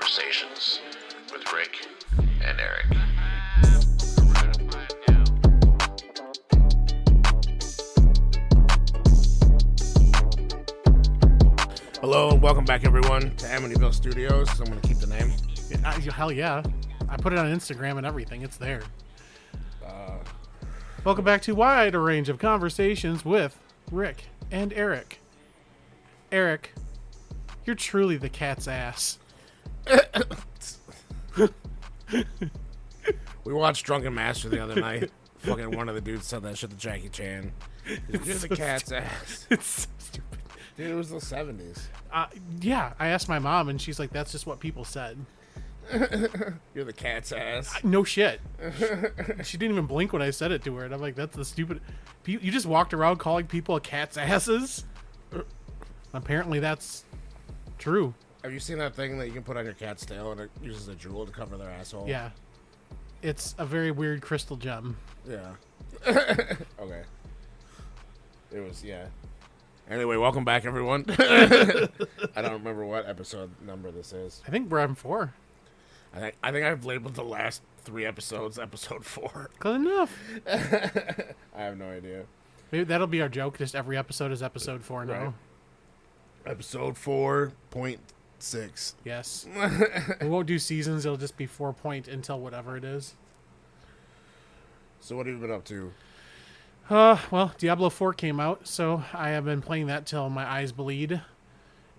Conversations with Rick and Eric. Hello and welcome back, everyone, to Amityville Studios. I'm going to keep the name. Hell yeah. I put it on Instagram and everything. It's there. Welcome back to Wider Range of Conversations with Rick and Eric. Eric, you're truly the cat's ass. We watched Drunken Master the other night. Fucking one of the dudes said that shit to Jackie Chan. You're the cat's ass. It's so stupid. Dude, it was the 70s. Yeah, I asked my mom, and she's like, that's just what people said. You're the cat's ass. No shit. She didn't even blink when I said it to her, and I'm like, that's the stupid... You just walked around calling people cat's asses? Apparently that's true. Have you seen that thing that you can put on your cat's tail and it uses a jewel to cover their asshole? Yeah. It's a very weird crystal gem. Yeah. Okay. It was, yeah. Anyway, welcome back, everyone. I don't remember what episode number this is. I think we're on 4. I think I've labeled the last 3 episodes episode 4. Good enough. I have no idea. Maybe that'll be our joke. Just every episode is episode 4 now. Right. Episode 4.6. Yes. We won't do seasons. It'll just be 4 point until whatever it is. So what have you been up to? Well, Diablo 4 came out, so I have been playing that till my eyes bleed.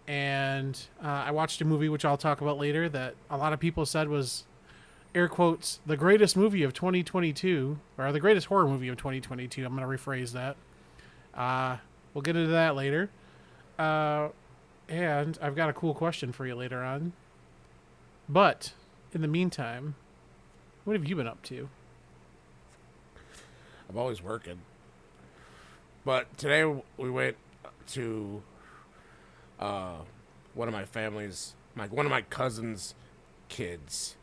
And I watched a movie, which I'll talk about later, that a lot of people said was, air quotes, the greatest movie of 2022, or the greatest horror movie of 2022. I'm going to rephrase that. We'll get into that later. And I've got a cool question for you later on. But, in the meantime, what have you been up to? I'm always working. But today we went to one of my family's, one of my cousin's kids'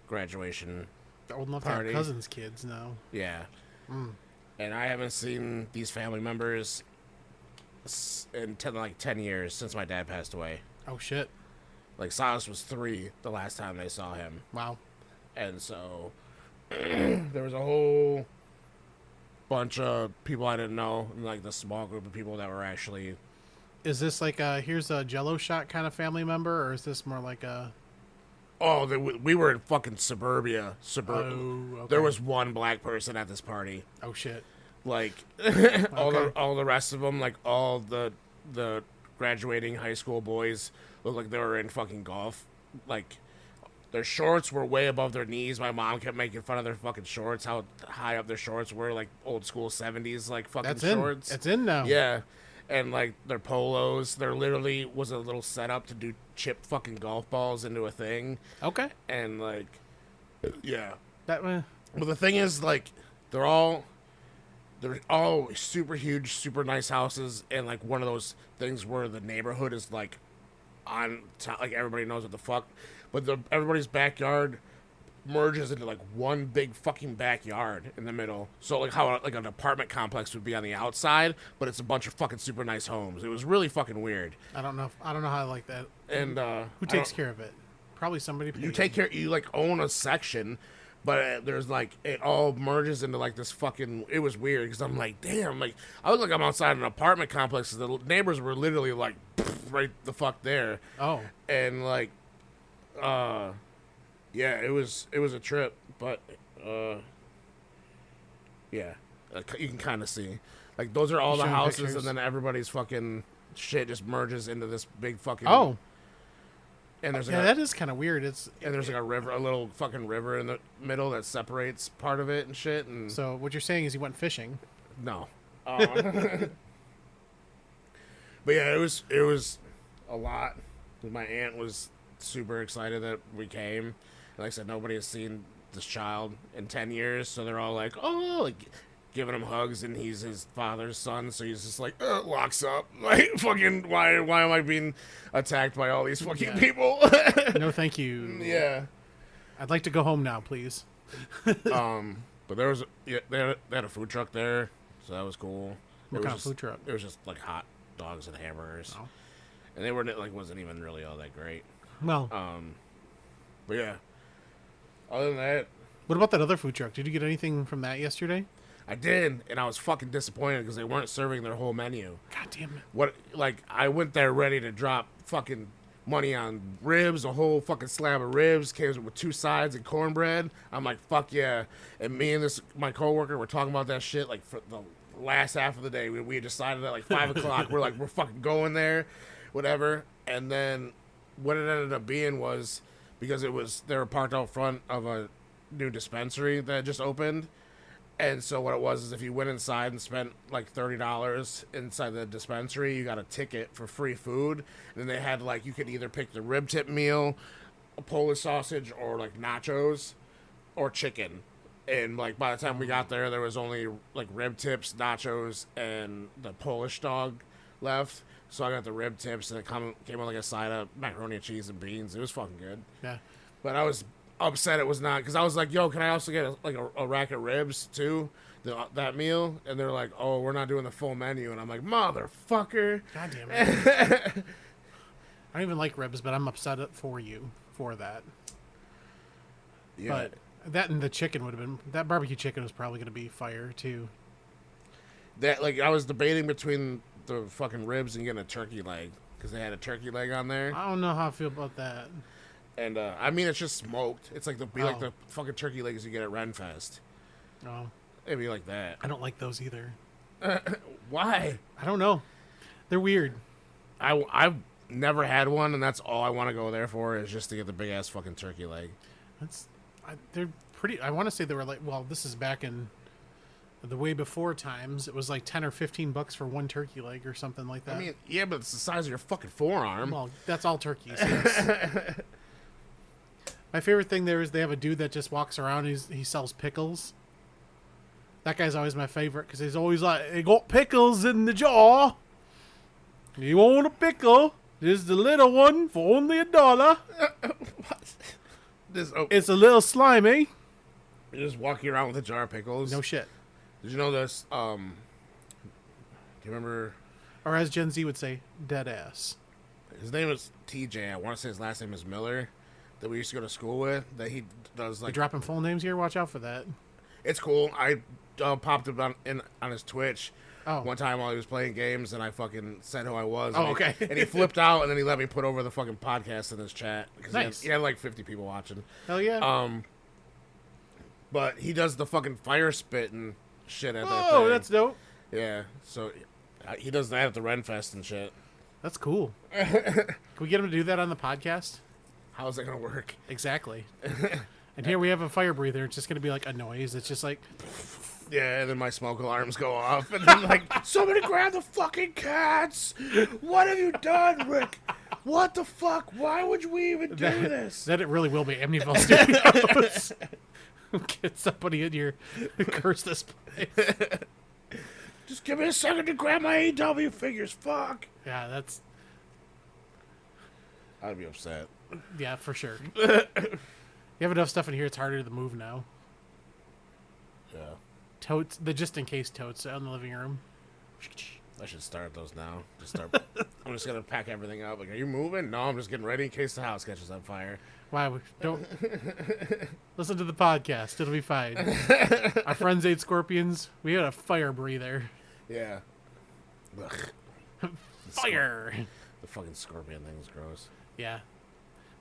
graduation I would love to party. have cousins' kids now. Yeah. And I haven't seen these family members in 10 years since my dad passed away. Oh, shit. Like, Silas was 3 the last time they saw him. Wow. And so there was a whole bunch of people I didn't know, and like the small group of people that were actually... Is this like here's a Jello shot kind of family member, or is this more like a... Oh, we were in fucking suburbia. Oh, okay. There was one black person at this party. Oh, shit. Like, Okay. all the rest of them, like all the graduating high school boys looked like they were in fucking golf. Like, their shorts were way above their knees. My mom kept making fun of their fucking shorts, how high up their shorts were, like old school 70s, like fucking shorts. It's in now. Yeah. And like their polos, there literally was a little setup to do chip fucking golf balls into a thing. Okay. And like, yeah. That But the thing is, like, they're all super huge, super nice houses, and like one of those things where the neighborhood is like on top, like everybody knows what the fuck. But everybody's backyard merges into like one big fucking backyard in the middle. So like how like an apartment complex would be on the outside, but it's a bunch of fucking super nice homes. It was really fucking weird. I don't know how I like that. And who takes care of it? Probably somebody. You take care. You like own a section, but there's like it all merges into like this fucking. It was weird because I'm like, damn, like I look like I'm outside an apartment complex. The neighbors were literally like right the fuck there. Oh. And like. Yeah, it was a trip, but yeah, you can kind of see, like those are all the houses, pictures. and then everybody's fucking shit just merges into this big fucking. Oh. And there's Yeah, that is kind of weird. and there's like a river, a little fucking river in the middle that separates part of it and shit. And So what you're saying is you went fishing. no, but yeah, it was a lot. My aunt was super excited that we came. And like I said, nobody has seen this child in 10 years, so they're all like, oh, like giving him hugs, and he's his father's son, so he's just like, locks up. Like, fucking, why am I being attacked by all these fucking people? No, thank you. Yeah. I'd like to go home now, please. But there was, they had a food truck there, so that was cool. What kind of food truck? It was just like hot dogs and hamburgers. Oh. And they weren't, like, wasn't even really all that great. Well, But yeah, other than that, What about that other food truck? Did you get anything from that yesterday? I did, and I was fucking disappointed because they weren't serving their whole menu. God damn it. What, like, I went there ready to drop fucking money on ribs, a whole fucking slab of ribs, came with 2 sides and cornbread. I'm like, fuck yeah. And me and my coworker were talking about that shit, like, for the last half of the day. We decided at, like, 5 o'clock, we're like, we're fucking going there, whatever. And then what it ended up being was, because they were parked out front of a new dispensary that just opened. And so what it was is if you went inside and spent like $30 inside the dispensary, you got a ticket for free food. And then they had like, you could either pick the rib tip meal, a Polish sausage, or like nachos or chicken. And like by the time we got there was only like rib tips, nachos, and the Polish dog left. So I got the rib tips, and it came with like a side of macaroni and cheese and beans. It was fucking good. Yeah. But I was upset it was not, because I was like, yo, can I also get a rack of ribs too, that meal? And they're like, oh, we're not doing the full menu. And I'm like, motherfucker. God damn it. I don't even like ribs, but I'm upset for you for that. Yeah. But that and the chicken would have been, that barbecue chicken was probably going to be fire too. That, like, I was debating between the fucking ribs and getting a turkey leg, because they had a turkey leg on there. I don't know how I feel about that. And I mean, it's just smoked. It's like like the fucking turkey legs you get at Renfest. Oh, It'd be like that. I don't like those either. Why? I don't know. They're weird. I've never had one, and that's all I want to go there for, is just to get the big ass fucking turkey leg. They're pretty. I want to say they were like. Well, this is back in the way before times. It was like $10 or $15 for one turkey leg or something like that. I mean, yeah, but it's the size of your fucking forearm. Well, that's all turkeys. Yes. My favorite thing there is they have a dude that just walks around and he sells pickles. That guy's always my favorite because he's always like, "They got pickles in the jar. You want a pickle? There's the little one for only $1. It's a little slimy." You're just walking around with a jar of pickles. No shit. Did you know this? Do you remember? Or as Gen Z would say, dead ass. His name is TJ. I want to say his last name is Miller. That we used to go to school with. That he does You like. dropping full names here? Watch out for that. It's cool. I popped up on his Twitch. Oh. One time while he was playing games, and I fucking said who I was. Oh, and okay. And he flipped out, and then he let me put over the fucking podcast in his chat. Because Nice. he had like 50 people watching. Hell yeah. But he does the fucking fire spit and shit at that Oh, thing. that's dope. Yeah, so he does that at the Renfest and shit. That's cool. Can we get him to do that on the podcast? How's that gonna work? Exactly. And here we have a fire breather. It's just going to be like a noise. It's just like, Yeah, and then my smoke alarms go off, and I'm like, somebody grab the fucking cats! What have you done, Rick? What the fuck? Why would we even do this? That it really will be Amityville Studios. Get somebody in here to curse this place. Just give me a second to grab my AW figures, fuck! Yeah, that's, I'd be upset. yeah, for sure. You have enough stuff in here, it's harder to move now. Yeah. Totes, the just in case totes out in the living room. I should start those now. I'm just gonna pack everything up. Like, are you moving? No, I'm just getting ready in case the house catches on fire. Why? Don't listen to the podcast. It'll be fine. Our friends ate scorpions. We had a fire breather. Yeah. Ugh. Fire. The fucking scorpion thing is gross. Yeah.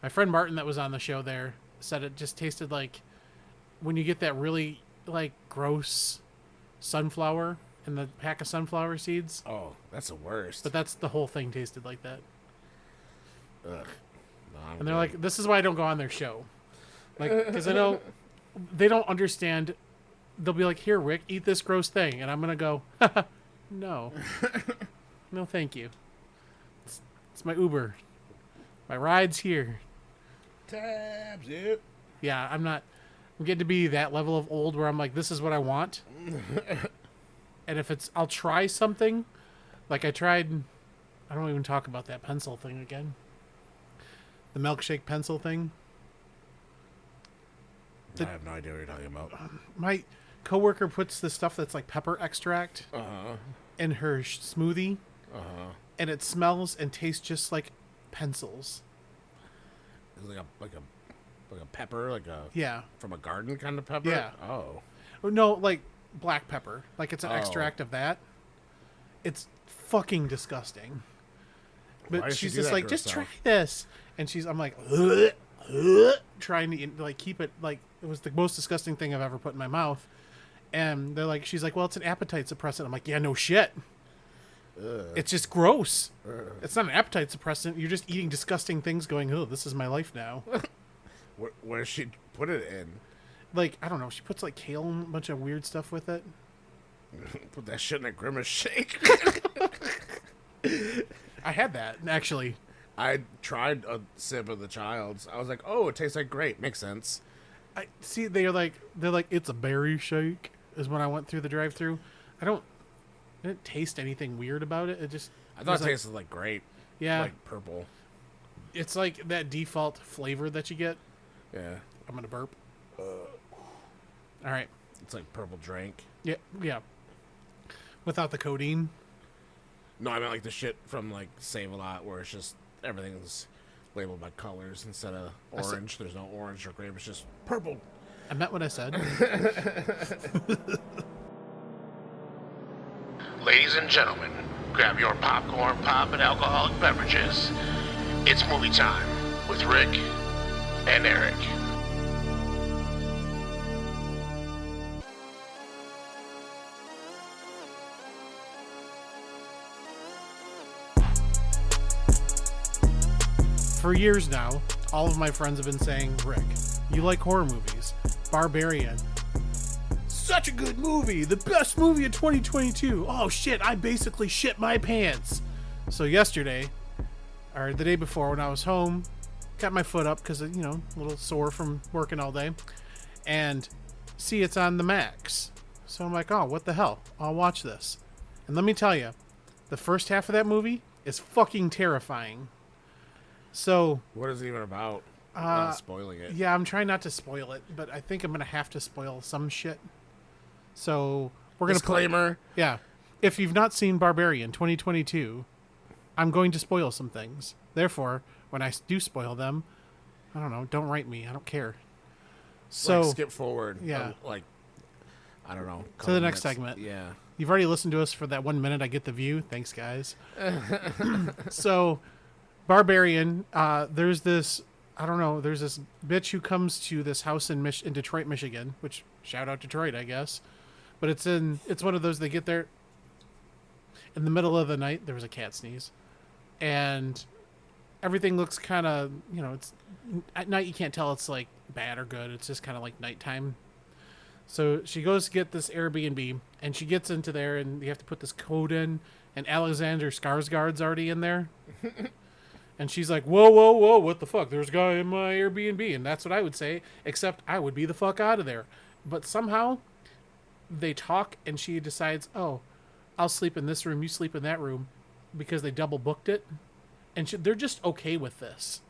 My friend Martin that was on the show there said it just tasted like when you get that really like gross sunflower in the pack of sunflower seeds. Oh, that's the worst. But that's the whole thing tasted like that. Ugh. No, And they're like, this is why I don't go on their show. Like, because I know they don't understand. They'll be like, here, Rick, eat this gross thing. And I'm going to go, no. No, thank you. It's my Uber. My ride's here. tabs, yep. Yeah, I'm getting to be that level of old where I'm like, this is what I want. And if I'll try something. Like I don't even talk about that pencil thing again. The milkshake pencil thing. I have no idea what you're talking about. My coworker puts this stuff that's like pepper extract in her smoothie. And it smells and tastes just like pencils. It's like a Like a pepper, like a Yeah. from a garden kind of pepper. Yeah. Oh. No, like black pepper. Like it's an Oh. extract of that. It's fucking disgusting. Why But does she she's do just that like, to just try herself? this, and I'm like, trying to like keep it like it was the most disgusting thing I've ever put in my mouth. And they're like, she's like, well, it's an appetite suppressant. I'm like, yeah, no shit. It's just gross. It's not an appetite suppressant. You're just eating disgusting things going, oh, this is my life now. Where does she put it in? Like, I don't know. She puts like kale and a bunch of weird stuff with it. Put that shit in a Grimace shake. I had that, actually. I tried a sip of the Child's. I was like, oh, it tastes like grape. Makes sense. I see they're like it's a berry shake is when I went through the drive-thru. I didn't taste anything weird about it. It just I thought it tasted like grape. Yeah. Like purple. It's like that default flavor that you get. Yeah. I'm gonna burp. All right. It's like purple drink. Yeah, yeah. Without the codeine. No, I meant like the shit from like Save a Lot where it's just everything's labeled by colors instead of orange. There's no orange or grape. It's just purple. I meant what I said. Ladies and gentlemen, grab your popcorn, pop, and alcoholic beverages. It's movie time with Rick and Eric. For years now, all of my friends have been saying, Rick, you like horror movies. Barbarian. Such a good movie. The best movie of 2022. Oh shit, I basically shit my pants. So yesterday, or the day before when I was home, got my foot up because, a little sore from working all day. And see, it's on the Max. So I'm like, oh, what the hell? I'll watch this. And let me tell you, the first half of that movie is fucking terrifying. So What is it even about? Without spoiling it. yeah, I'm trying not to spoil it, but I think I'm gonna have to spoil some shit. So we're gonna Disclaimer. yeah. If you've not seen Barbarian 2022, I'm going to spoil some things. Therefore, when I do spoil them, I don't know. Don't write me. I don't care. So Like, skip forward. Yeah. Like, I don't know. To the next minutes. segment. Yeah. You've already listened to us for that 1 minute I get the view. Thanks, guys. So, Barbarian, there's this bitch who comes to this house in Detroit, Michigan, which, shout out Detroit, I guess. But it's one of those, they get there in the middle of the night. There was a cat sneeze. And everything looks kind of, it's at night you can't tell it's like bad or good. It's just kind of like nighttime. So she goes to get this Airbnb, and she gets into there, and you have to put this code in, and Alexander Skarsgård's already in there. And she's like, whoa, whoa, whoa, what the fuck? There's a guy in my Airbnb. And that's what I would say, except I would be the fuck out of there. But somehow they talk, and she decides, oh, I'll sleep in this room, you sleep in that room, because they double booked it. And they're just okay with this.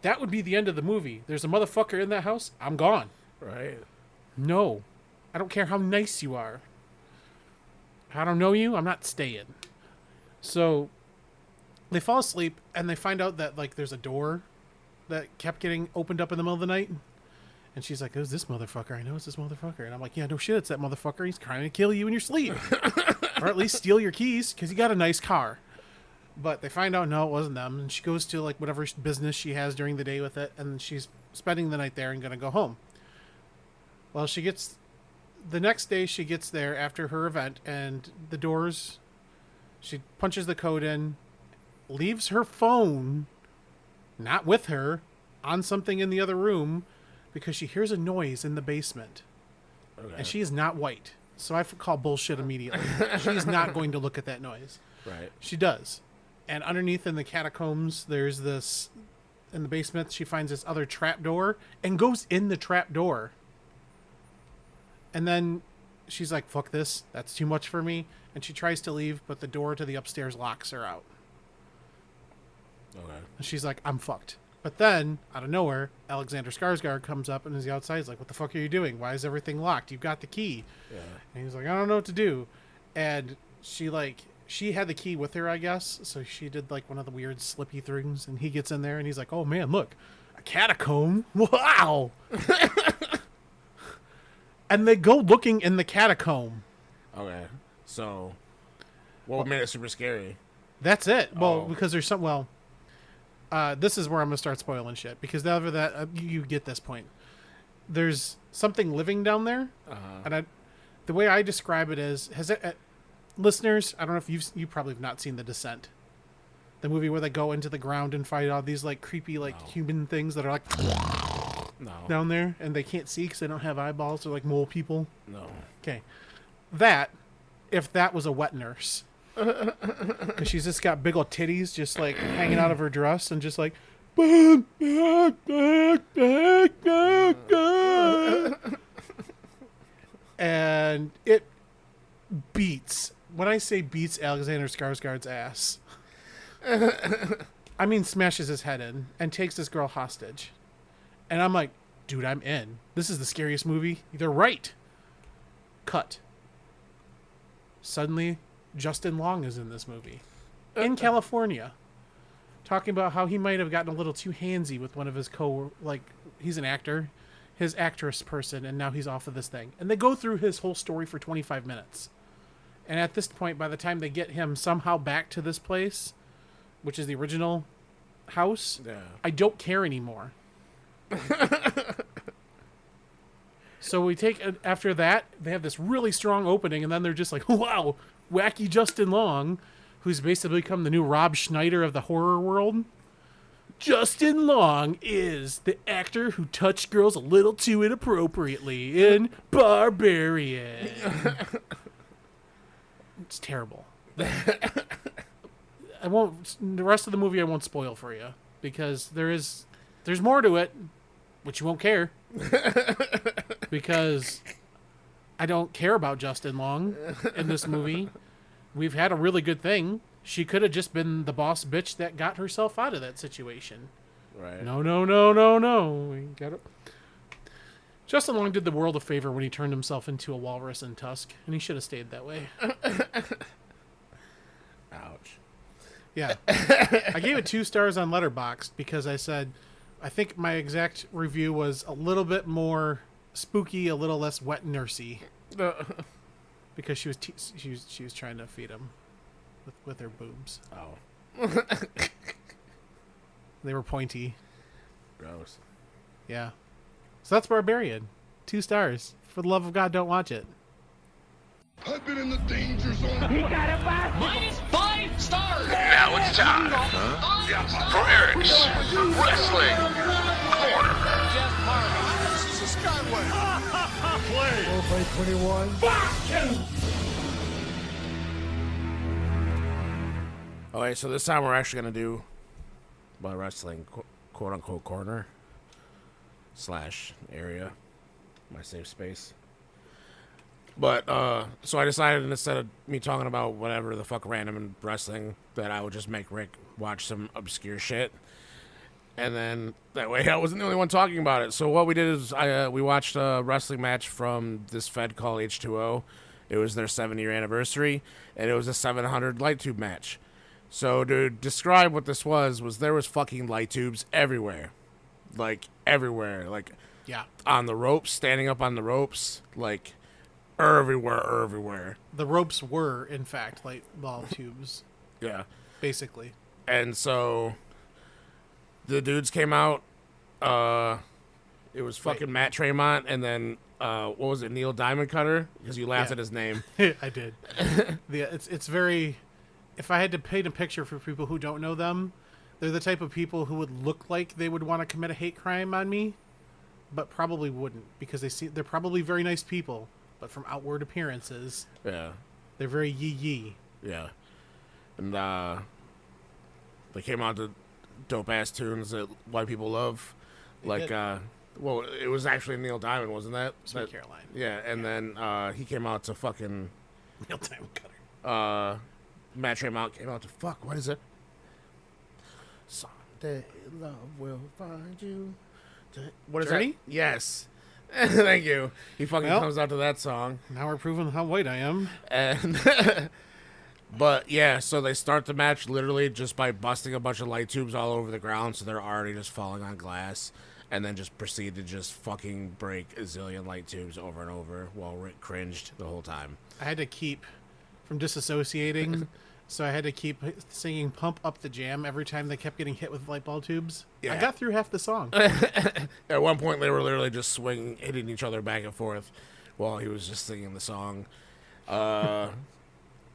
That would be the end of the movie. There's a motherfucker in that house, I'm gone. Right. No. I don't care how nice you are. I don't know you, I'm not staying. So they fall asleep, and they find out that like there's a door that kept getting opened up in the middle of the night. And she's like, who's this motherfucker? I know it's this motherfucker. And I'm like, yeah, no shit, it's that motherfucker. He's trying to kill you in your sleep. Or at least steal your keys, because you got a nice car. But they find out, no, it wasn't them. And she goes to like whatever business she has during the day with it, and she's spending the night there and going to go home. Well, the next day she gets there after her event, and the doors, she punches the code in, leaves her phone, not with her, on something in the other room, because she hears a noise in the basement. Okay. And she is not white. So I call bullshit immediately. She's not going to look at that noise. Right. She does. And underneath in the catacombs, there's this, in the basement, she finds this other trap door and goes in the trap door. And then she's like, fuck this. That's too much for me. And she tries to leave, but the door to the upstairs locks her out. Okay. And she's like, I'm fucked. But then, out of nowhere, Alexander Skarsgård comes up and is outside. He's like, what the fuck are you doing? Why is everything locked? You've got the key. Yeah. And he's like, I don't know what to do. And she had the key with her, I guess. So she did like one of the weird slippy things. And he gets in there and he's like, oh man, look, A catacomb? Wow! And they go looking in the catacomb. Okay. So, what made it super scary? That's it. Well, Oh. because there's some. Well, this is where I'm gonna start spoiling shit because after that, you get this point. There's something living down there, and the way I describe it is, listeners? I don't know if you probably have not seen The Descent, the movie where they go into the ground and fight all these like creepy human things that are like down there, and they can't see because they don't have eyeballs. They're like mole people. No. Okay, if that was a wet nurse. Because she's just got big old titties just like hanging out of her dress and just like and it beats, when I say beats Alexander Skarsgård's ass, I mean smashes his head in and takes this girl hostage. And I'm like, dude, I'm in. This is the scariest movie. They're right. Cut. Suddenly Justin Long is in this movie in California, talking about how he might have gotten a little too handsy with one of his he's an actor, his actress person, and now he's off of this thing. And they go through his whole story for 25 minutes. And at this point, by the time they get him somehow back to this place, which is the original house, I don't care anymore. So we take, after that, they have this really strong opening, and then they're just like, wow, wacky Justin Long, who's basically become the new Rob Schneider of the horror world. Justin Long is the actor who touched girls a little too inappropriately in Barbarian. It's terrible. I won't, the rest of the movie I won't spoil for you, because there's more to it, which you won't care. Because I don't care about Justin Long in this movie. We've had a really good thing. She could have just been the boss bitch that got herself out of that situation. Right. No. We got it. Justin Long did the world a favor when he turned himself into a walrus in Tusk, and he should have stayed that way. Ouch. Yeah. I gave it 2 stars on Letterboxd because I said, I think my exact review was a little bit more spooky, a little less wet nursey, because she was trying to feed him with her boobs. Oh. They were pointy. Gross. Yeah. So that's Barbarian. 2 stars. For the love of God, don't watch it. I've been in the danger zone. You got a minus 5 stars. Now it's time for Eric's Wrestling Corner. This is a skyway. Play 21. Okay, so this time we're actually going to do my wrestling quote-unquote corner / area, my safe space. But, so I decided instead of me talking about whatever the fuck random in wrestling, that I would just make Rick watch some obscure shit. And then that way I wasn't the only one talking about it. So what we did is we watched a wrestling match from this fed called H2O. It was their 7-year anniversary, and it was a 700 light tube match. So to describe what this was there was fucking light tubes everywhere. Like, everywhere. Like, Yeah. on the ropes, standing up on the ropes, like, everywhere. The ropes were, in fact, light ball tubes, Yeah. basically. And so the dudes came out. It was fucking Matt Tremont, and then what was it, Neil Diamond Cutter? Because you laughed Yeah. at his name. I did. It's very. If I had to paint a picture for people who don't know them, they're the type of people who would look like they would want to commit a hate crime on me, but probably wouldn't, because they're probably very nice people, but from outward appearances, Yeah. they're very yee. Yeah. And they came out to dope ass tunes that white people love. Like did. well, it was actually Neil Diamond, wasn't that? Sweet Caroline. Yeah, and then he came out to fucking Neil Diamond Cutter. Matt Tremont came out to fuck, what is it? Someday love will find you. What is Journey? that? Yes. Thank you. He fucking Well. comes out to that song. Now we're proving how white I am. And But yeah, so they start the match literally just by busting a bunch of light tubes all over the ground, so they're already just falling on glass, and then just proceed to just fucking break a zillion light tubes over and over while Rick cringed the whole time. I had to keep from disassociating, so I had to keep singing "Pump Up the Jam" every time they kept getting hit with light bulb tubes. Yeah. I got through half the song. At one point, they were literally just swinging, hitting each other back and forth while he was just singing the song.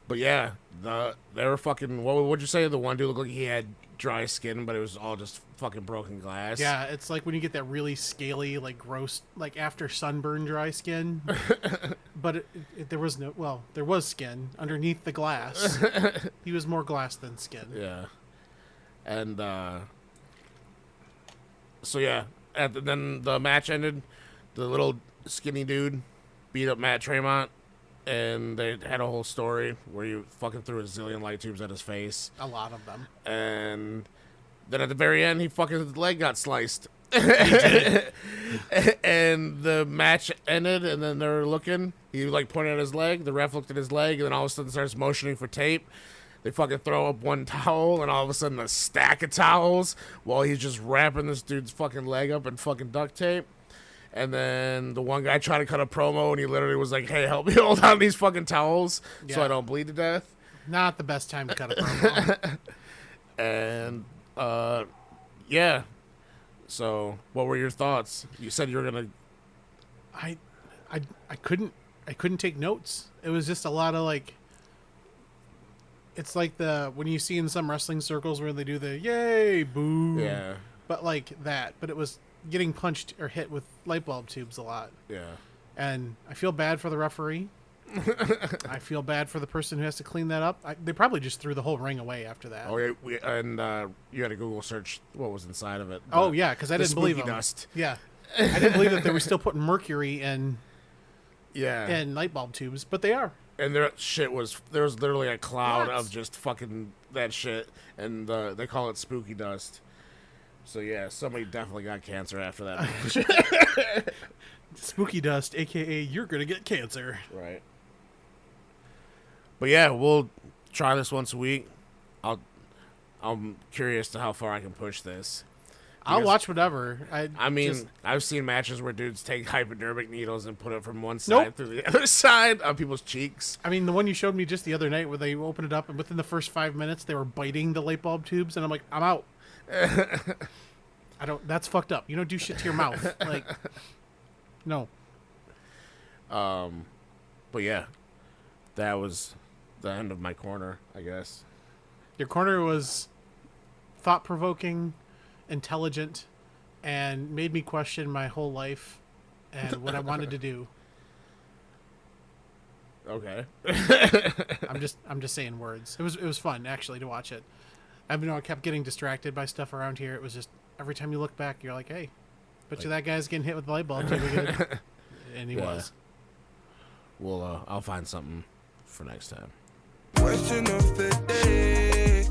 But yeah, they were fucking. What would you say? The one dude looked like he had dry skin, but it was all just fucking broken glass. Yeah, it's like when you get that really scaly, like gross, like after sunburn dry skin. But there was no, well, there was skin underneath the glass. He was more glass than skin. Yeah. And so yeah, then the match ended. The little skinny dude beat up Matt Tremont, and they had a whole story where you fucking threw a zillion light tubes at his face. A lot of them. And then at the very end, his leg got sliced. And the match ended, and then they were looking. He like pointed at his leg. The ref looked at his leg, and then all of a sudden starts motioning for tape. They fucking throw up one towel, and all of a sudden a stack of towels while he's just wrapping this dude's fucking leg up in fucking duct tape. And then the one guy tried to cut a promo, and he literally was like, "Hey, help me hold on these fucking towels so I don't bleed to death." Not the best time to cut a promo. And yeah. So, what were your thoughts? You said you were gonna. I couldn't take notes. It was just a lot of like. It's like when you see in some wrestling circles where they do the yay boo. Yeah. But like that. But it was getting punched or hit with light bulb tubes a lot. Yeah. And I feel bad for the referee. I feel bad for the person who has to clean that up. They probably just threw the whole ring away after that. Oh yeah. And you had to Google search what was inside of it. Oh yeah, because I didn't believe them. Dust. Yeah. I didn't believe that they were still putting mercury in. Yeah. In light bulb tubes, but they are. And there was literally a cloud of just fucking that shit, and they call it spooky dust. So yeah, somebody definitely got cancer after that. Spooky dust, aka you're gonna get cancer. Right. But yeah, we'll try this once a week. I'm curious to how far I can push this. I'll watch whatever. I mean, I've seen matches where dudes take hypodermic needles and put it from one side through the other side on people's cheeks. I mean, the one you showed me just the other night where they opened it up and within the first 5 minutes they were biting the light bulb tubes, and I'm like, I'm out. That's fucked up. You don't do shit to your mouth. Like, no. But yeah, that was the end of my corner, I guess. Your corner was thought-provoking, intelligent, and made me question my whole life and what I wanted to do. Okay. I'm just saying words. It was fun actually to watch it. I kept getting distracted by stuff around here. It was just every time you look back, you're like, "Hey, bet you that guy's getting hit with the light bulb tube again." And he was. Well, I'll find something for next time. Question of the day.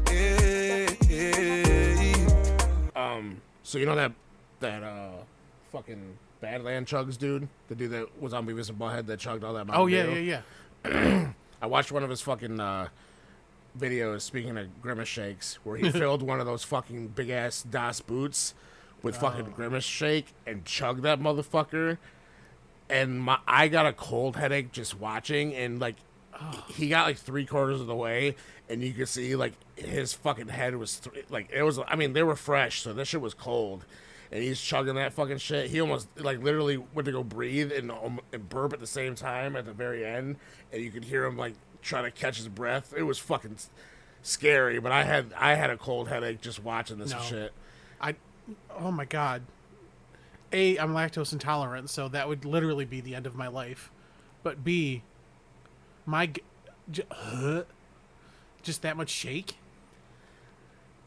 So you know that fucking Badland Chugs dude, the dude that was on Beavis and Butthead that chugged all that Mountain Oh yeah, Dew? yeah. I watched one of his fucking videos, speaking of Grimace shakes, where he filled one of those fucking big ass Das boots with fucking Grimace shake and chugged that motherfucker. And I got a cold headache just watching, and like he got like 3/4 of the way, and you could see like his fucking head was it was. I mean, they were fresh, so this shit was cold, and he's chugging that fucking shit. He almost like literally went to go breathe and burp at the same time at the very end, and you could hear him like trying to catch his breath. It was fucking scary, but I had a cold headache just watching this shit. Oh my god. I'm lactose intolerant, so that would literally be the end of my life. But B, just that much shake?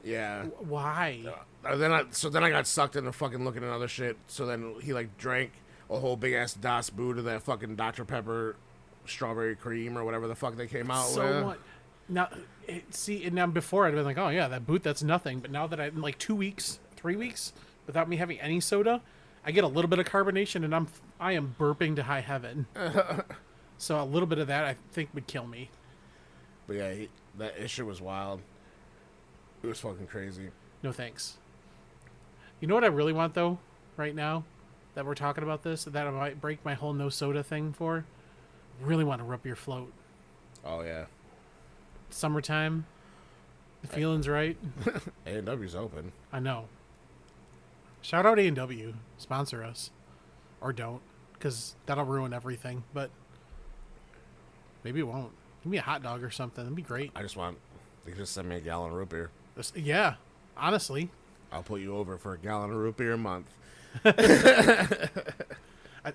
Yeah. Why? Then I got sucked into fucking looking at other shit. So then he like drank a whole big ass Das boot of that fucking Dr. Pepper strawberry cream or whatever the fuck they came out with. So what? Now, and now before I'd been like, oh yeah, that boot, that's nothing. But now that I'm like 2 weeks, 3 weeks without me having any soda, I get a little bit of carbonation and I am burping to high heaven. So a little bit of that I think would kill me. But yeah, that issue was wild. It was fucking crazy. No thanks. You know what I really want though, right now, that we're talking about this, that I might break my whole no soda thing for? Really want to rub your float. Oh yeah. Summertime. The feeling's right. A&W's open. I know. Shout out A&W. Sponsor us. Or don't, because that'll ruin everything. But maybe it won't. Give me a hot dog or something. That'd be great. I just want... They just send me a gallon of root beer. Yeah, honestly. I'll put you over for a gallon of root beer a month. I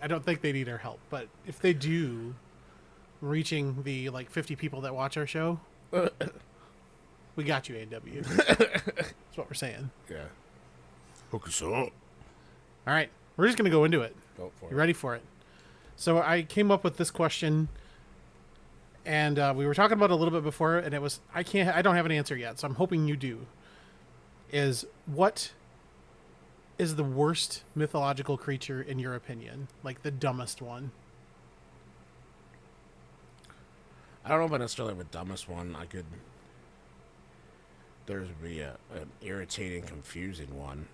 don't think they need our help. But if they do, reaching the 50 people that watch our show, we got you, A&W. That's what we're saying. Yeah. Hook us up. All right. We're just going to go into it. Go for it. You ready for it? So I came up with this question, and we were talking about it a little bit before, and it was I don't have an answer yet, so I'm hoping you do. What is the worst mythological creature in your opinion? Like the dumbest one? I don't know about necessarily the dumbest one. There's would be an irritating, confusing one.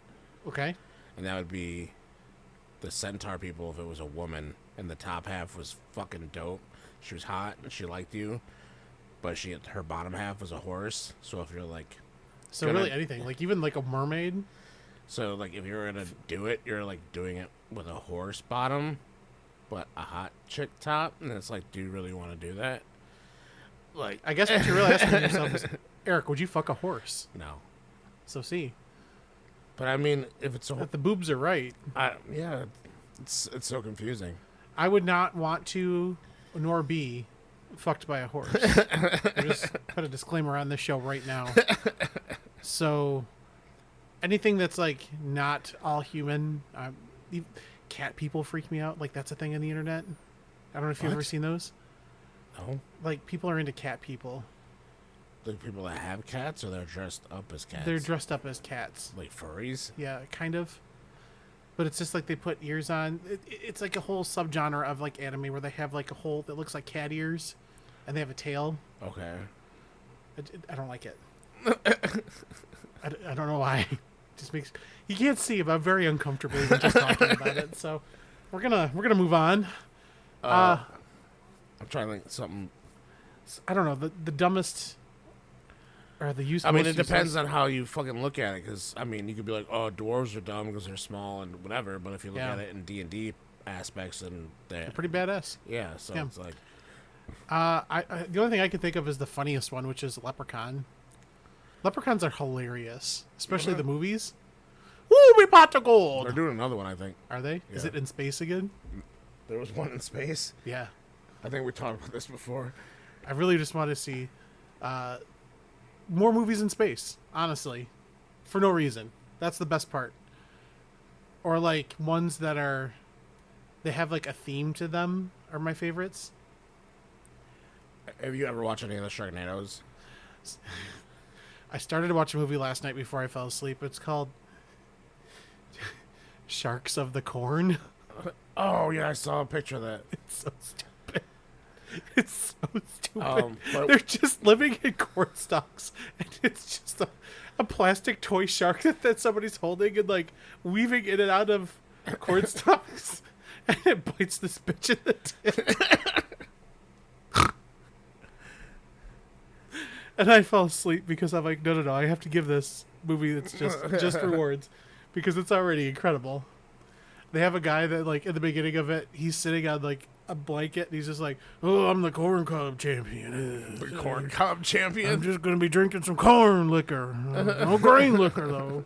Okay. And that would be the centaur people if it was a woman and the top half was fucking dope. She was hot and she liked you, but her bottom half was a horse. So if you're like... So really anything. Like even like a mermaid? So like if you're going to do it, you're like doing it with a horse bottom, but a hot chick top. And it's like, do you really want to do that? Like, I guess what you're really asking yourself is, Eric, would you fuck a horse? No. So see. But I mean, if it's If the boobs are right. yeah, it's so confusing. I would not want to, nor be, fucked by a horse. I'll just put a disclaimer on this show right now. So, anything that's like not all human, cat people freak me out. Like that's a thing on the internet. I don't know if you've ever seen those. No. Like people are into cat people. The people that have cats, or they're dressed up as cats? They're dressed up as cats. Like furries? Yeah, kind of. But it's just like they put ears on. It's like a whole subgenre of like anime where they have like a whole that looks like cat ears, and they have a tail. Okay. I don't like it. I don't know why. It just makes you can't see, but I'm very uncomfortable even just talking about it. So we're gonna move on. I'm trying to think something. I don't know the dumbest. Or the use. I mean, it depends on how you fucking look at it. Because I mean, you could be like, "Oh, dwarves are dumb because they're small and whatever." But if you look at it in D&D aspects, then they're pretty badass. Yeah, so it's like. The only thing I can think of is the funniest one, which is Leprechaun. Leprechauns are hilarious, especially the movies. Woo, we pot of gold. They're doing another one, I think. Are they? Yeah. Is it in space again? There was one in space. Yeah. I think we talked about this before. I really just want to see more movies in space, honestly, for no reason. That's the best part. Or like ones that they have like a theme to them are my favorites. Have you ever watched any of the Sharknadoes? I started to watch a movie last night before I fell asleep. It's called Sharks of the Corn. Oh yeah, I saw a picture of that. It's so stupid. It's so stupid. But they're just living in corn stalks, and it's just a plastic toy shark that somebody's holding and like weaving in and out of corn stalks, and it bites this bitch in the tip. And I fell asleep because I'm like, no, I have to give this movie that's just rewards because it's already incredible. They have a guy that like in the beginning of it, he's sitting on like a blanket and he's just like, "Oh, I'm the corn cob champion." The corn cob champion. I'm just gonna be drinking some corn liquor, no grain liquor though.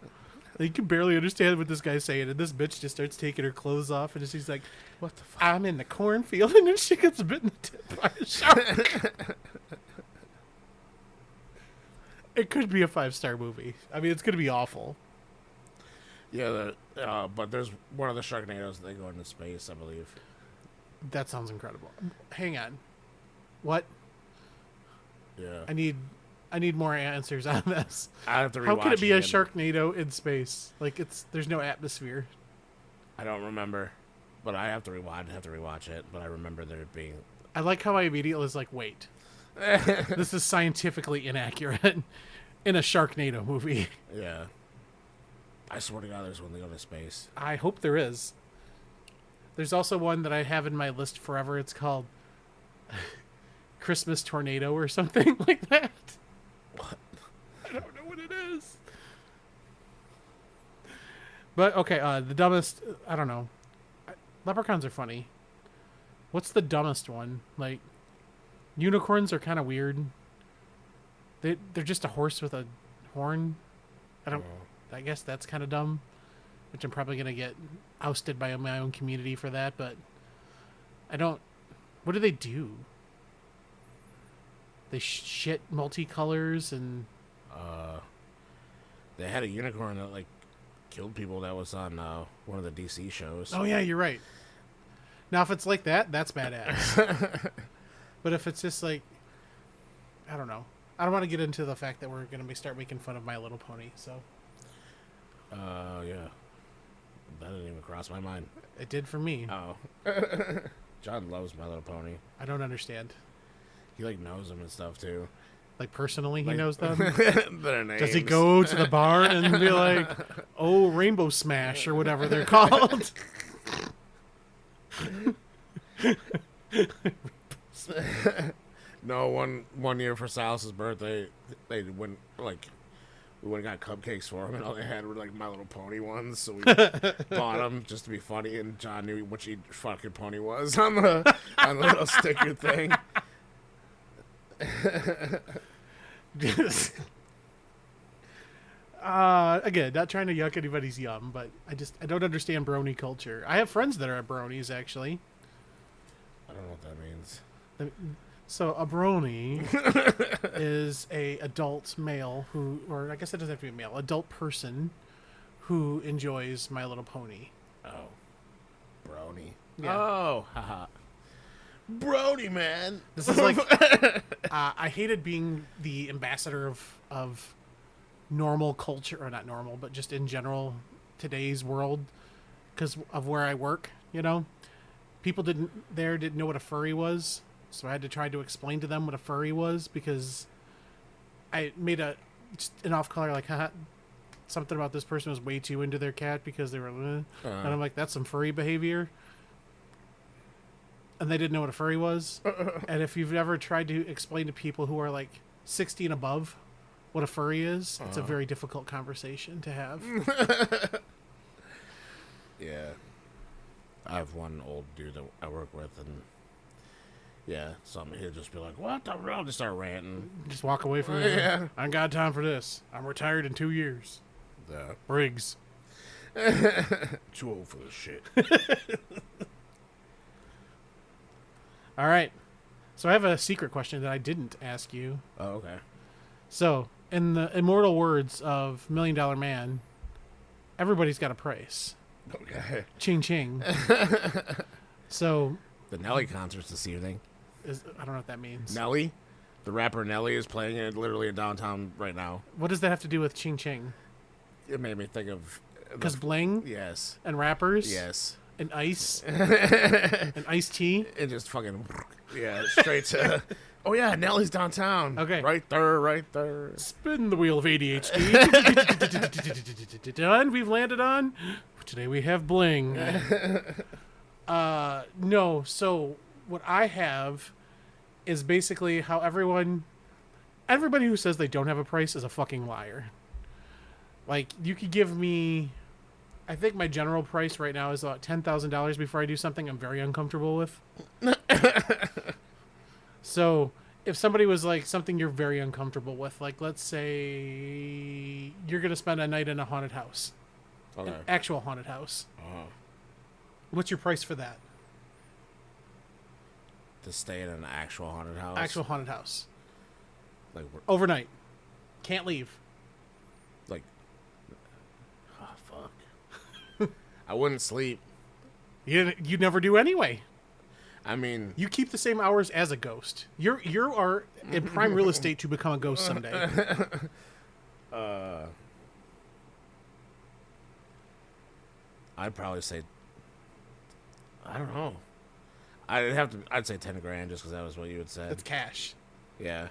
You can barely understand what this guy's saying, and this bitch just starts taking her clothes off, and she's like, "What the fuck? I'm in the cornfield," and then she gets bitten in the tip by a shark. It could be a 5-star movie. I mean, it's gonna be awful. Yeah, but there's one of the Sharknadoes that they go into space, I believe. That sounds incredible. Hang on. What? Yeah. I need more answers on this. I have to rewatch. How could it be a again. Sharknado in space? Like there's no atmosphere. I don't remember, but I have to rewatch. I'd have to rewatch it, but I remember there being. I like how I immediately was like, wait. This is scientifically inaccurate in a Sharknado movie. Yeah. I swear to God, there's one they go to space. I hope there is. There's also one that I have in my list forever. It's called Christmas Tornado or something like that. What? I don't know what it is. But, okay, the dumbest... I don't know. Leprechauns are funny. What's the dumbest one? Like, unicorns are kind of weird. They're just a horse with a horn. I guess that's kind of dumb. Which I'm probably going to get ousted by my own community for that, but I don't... What do they do? They shit multicolors and... They had a unicorn that, like, killed people that was on one of the DC shows. Oh, yeah, you're right. Now, if it's like that, that's badass. But if it's just like... I don't know. I don't want to get into the fact that we're going to start making fun of My Little Pony, so... Yeah. That didn't even cross my mind. It did for me. Oh. John loves My Little Pony. I don't understand. He, like, knows them and stuff, too. Like, personally, he Like, knows them? their names. Does he go to the bar and be like, oh, Rainbow Smash, or whatever they're called? No, one year for Silas's birthday, they went, like... We went and got cupcakes for him, and all they had were, like, My Little Pony ones, so we bought them just to be funny, and John knew which each fucking pony was on the little sticker thing. Again, not trying to yuck anybody's yum, but I don't understand brony culture. I have friends that are bronies, actually. I don't know what that means. So a brony is a adult male who, or I guess it doesn't have to be a male, adult person who enjoys My Little Pony. Oh. Brony. Yeah. Oh, haha. Brony, man. This is like, I hated being the ambassador of normal culture, or not normal, but just in general, today's world, because of where I work, you know? People didn't know what a furry was. So I had to try to explain to them what a furry was, because I made just an off-color, like, haha, something about this person was way too into their cat because they were, and I'm like, that's some furry behavior. And they didn't know what a furry was. And if you've ever tried to explain to people who are like 60 and above what a furry is, it's a very difficult conversation to have. Yeah. I have one old dude that I work with, and yeah, he'll just be like, what the hell? Just start ranting. Just walk away from it. Yeah. I ain't got time for this. I'm retired in 2 years. Yeah. Briggs. Too old for this shit. All right. So I have a secret question that I didn't ask you. Oh, okay. So, in the immortal words of $1 Million Man, everybody's got a price. Okay. Ching ching. So... The Nelly concert's this evening. I don't know what that means. Nelly? The rapper Nelly is playing it literally in downtown right now. What does that have to do with ching ching? It made me think of... Because bling? Yes. And rappers? Yes. And ice? And iced tea? It just fucking... Yeah, straight to... Oh, yeah, Nelly's downtown. Okay. Right there. Spin the wheel of ADHD. And we've landed on... Today we have bling. No, so what I have is basically how everybody who says they don't have a price is a fucking liar. Like, you could give me, I think my general price right now is about $10,000 before I do something I'm very uncomfortable with. So if somebody was like something you're very uncomfortable with, like let's say you're going to spend a night in a haunted house, Okay. an actual haunted house. Uh-huh. What's your price for that? To stay in an actual haunted house? Actual haunted house. Like, Overnight. Can't leave. like... Oh, fuck. I wouldn't sleep. You never do anyway. I mean... You keep the same hours as a ghost. You are in prime real estate to become a ghost someday. I'd probably say... I don't know. I'd say 10 grand just because that was what you had said. That's cash. Yeah.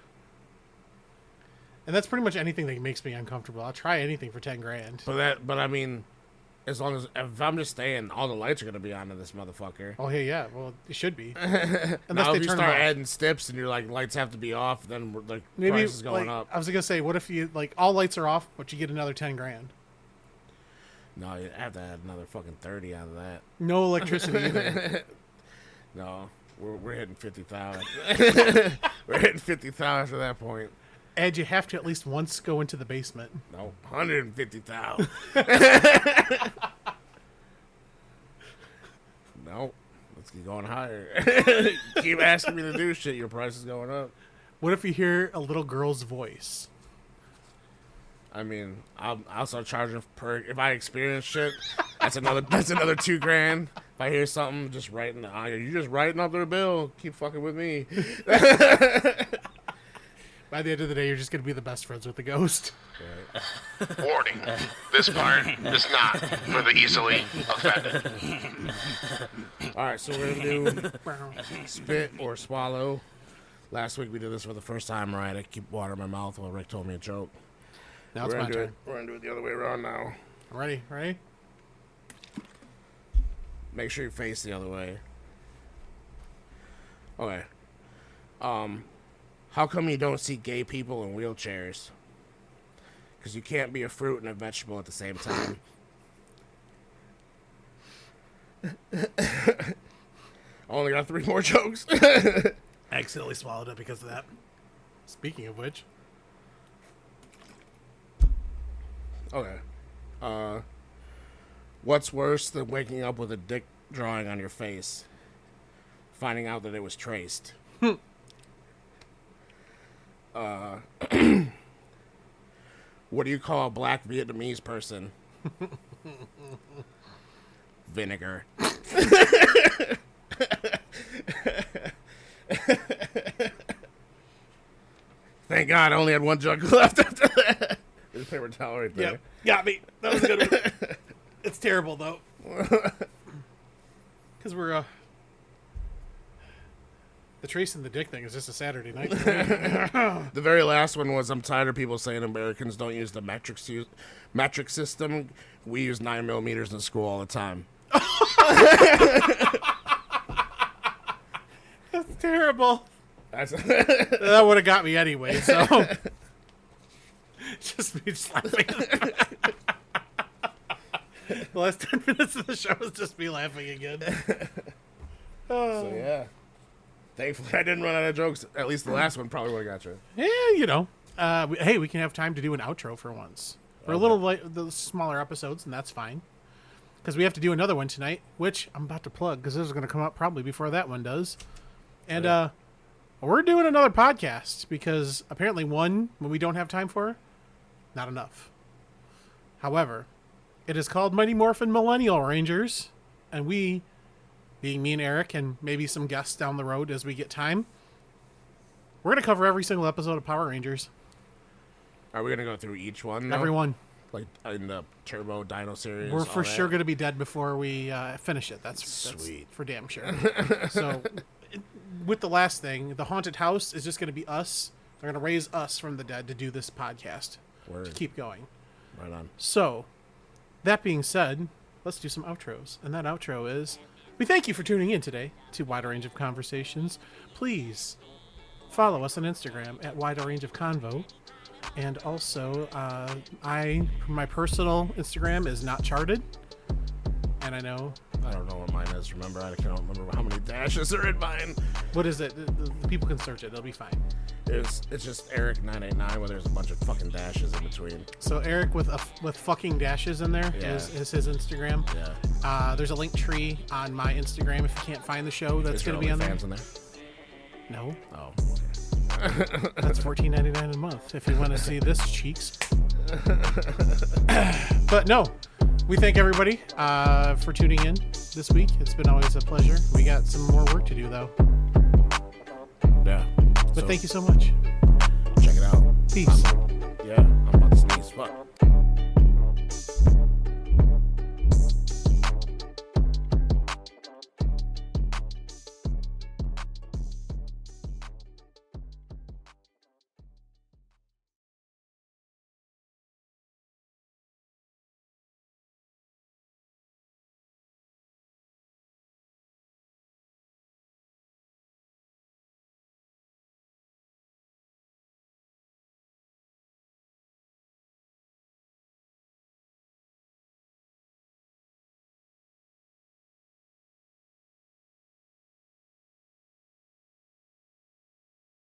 And that's pretty much anything that makes me uncomfortable. I'll try anything for 10 grand. But I mean, as long as if I'm just staying, all the lights are gonna be on in this motherfucker. Oh yeah. Well, it should be. Unless Unless now, they if you turn start them off. adding steps and you're like lights have to be off, then the Maybe price is going like, up. I was gonna say, what if you like all lights are off, but you get another 10 grand? No, you have to add another fucking 30 out of that. No electricity either. No, we're hitting 50,000. We're hitting 50,000 at that point. Ed, you have to at least once go into the basement. No, 150,000. No, let's keep going higher. Keep asking me to do shit. Your price is going up. What if you hear a little girl's voice? I mean, I'll start charging per. If I experience shit, that's another $2 grand. If I hear something, just writing. You just writing up their bill. Keep fucking with me. By the end of the day, you're just gonna be the best friends with the ghost. Warning, this part is not for the easily offended. All right, so we're gonna do spit or swallow. Last week we did this for the first time, right? I keep water in my mouth while Rick told me a joke. Now it's my turn. We're gonna do it the other way around now. I'm ready? Ready? Make sure you face the other way. Okay. How come you don't see gay people in wheelchairs? Because you can't be a fruit and a vegetable at the same time. I only got 3 more jokes. I accidentally swallowed it because of that. Speaking of which. Okay. What's worse than waking up with a dick drawing on your face? Finding out that it was traced. What do you call a black Vietnamese person? Vinegar. Thank God I only had 1 joke left after that. There's a paper towel right there. Yep. Got me. That was a good one. It's terrible, though. Because we're, the tracing the dick thing is just a Saturday night. The very last one was, I'm tired of people saying Americans don't use the metric system. We use 9mm in school all the time. That's terrible. That's That would have got me anyway, so. Just me slapping. The last 10 minutes of the show was just me laughing again. So, yeah. Thankfully, I didn't run out of jokes. At least the last one probably would have got you. Yeah, you know. Hey, we can have time to do an outro for once. We're a little like the smaller episodes, and that's fine. Because we have to do another one tonight, which I'm about to plug, because this is going to come up probably before that one does. And we're doing another podcast, because apparently one, when we don't have time for, not enough. However, it is called Mighty Morphin Millennial Rangers, and we, being me and Eric, and maybe some guests down the road as we get time, we're going to cover every single episode of Power Rangers. Are we going to go through each one? Though? Every one. Like in the Turbo Dino series? We're all for that? sure going to be dead before we finish it. That's Sweet. for damn sure. So, with the last thing, the haunted house is just going to be us. They're going to raise us from the dead to do this podcast. Word. To keep going. Right on. So, that being said, let's do some outros. And that outro is, we thank you for tuning in today to Wider Range of Conversations. Please follow us on Instagram at Wider Range of Convo. And also, my personal Instagram is not charted. And I don't know what mine is. Remember, I can't remember how many dashes are in mine. What is it? The people can search it. It'll be fine. It's just Eric989 where there's a bunch of fucking dashes in between. So Eric with fucking dashes in there is his Instagram. Yeah. There's a link tree on my Instagram if you can't find the show. That's going to be on there. Fans in there. No. Oh. That's $14.99 a month if you want to see this cheeks. But no, we thank everybody for tuning in this week. It's been always a pleasure. We got some more work to do though. Yeah. But thank you so much. Check it out. Peace. I'm about to sneeze. Fuck.